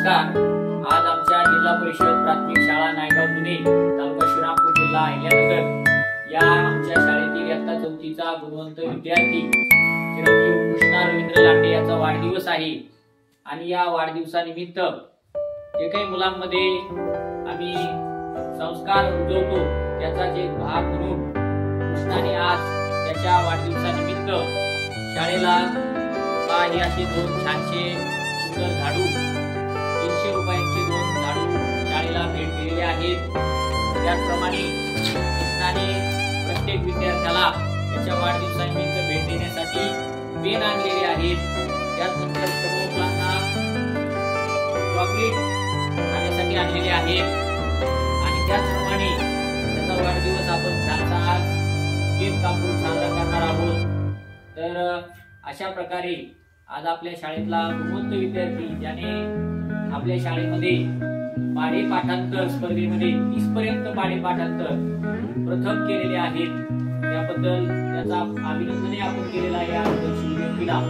नमस्कार। आज आमच्या जिल्हा परिषद प्राथमिक शाळा नायगाव जुने तालुका श्रीरामपूर जिल्हा अहिल्यानगर या आमच्या शाळेतील इयत्ता 4थीचा गुणवंत विद्यार्थी चिरंजीव कृष्णा रवींद्र लांडे याचा वाढदिवस आहे आणि या वाढदिवसानिमित्त जे काही मुलांमध्ये आम्ही संस्कार रुजवतो त्याचाच एक भाग म्हणून कृष्णाने आज त्याच्या वाढदिवसानिमित्त शाळेला काही असे 2 छानसे सुंदर झाडू 300 रुपयांचे 2 झाडू शाळेला भेट दिलेले आहेत। त्याचप्रमाणे कृष्णाने प्रत्येक विद्यार्थ्याला त्याच्या वाढदिवसानिमित्त भेट देण्यासाठी पेन आणलेले आहेत। त्याचनंतर सर्व मुलांना चॉकलेट खाण्यासाठी आणलेले आहेत आणि त्याचप्रमाणे त्याचा वाढदिवस आपण छानसा केक कापून साजरा करणार आहोत। तर अशा प्रकारे आज आपल्या शाळेतला गुणवंत विद्यार्थी ज्याने आपल्या शाळेमध्ये पाढे पाठांतर स्पर्धेमध्ये 30 पर्यंत पाढे पाठांतर प्रथम केलेले आहेत, त्याबद्दल त्याचा अभिनंदन आपण केलेला या व्यक्तीला।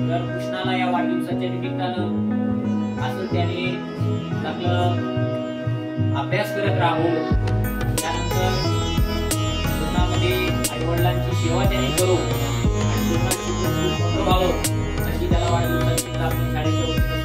तर कृष्णाला या वाढदिवसाच्या निमित्तानं असं त्याने चांगलं अभ्यास करत राहू, त्यानंतर जीवनामध्ये आईवडिलांची सेवा त्याने करू आणि जीवनात खूप मोठं व्हावं अशी त्याला वाढदिवसानिमित्त आपण शाळेत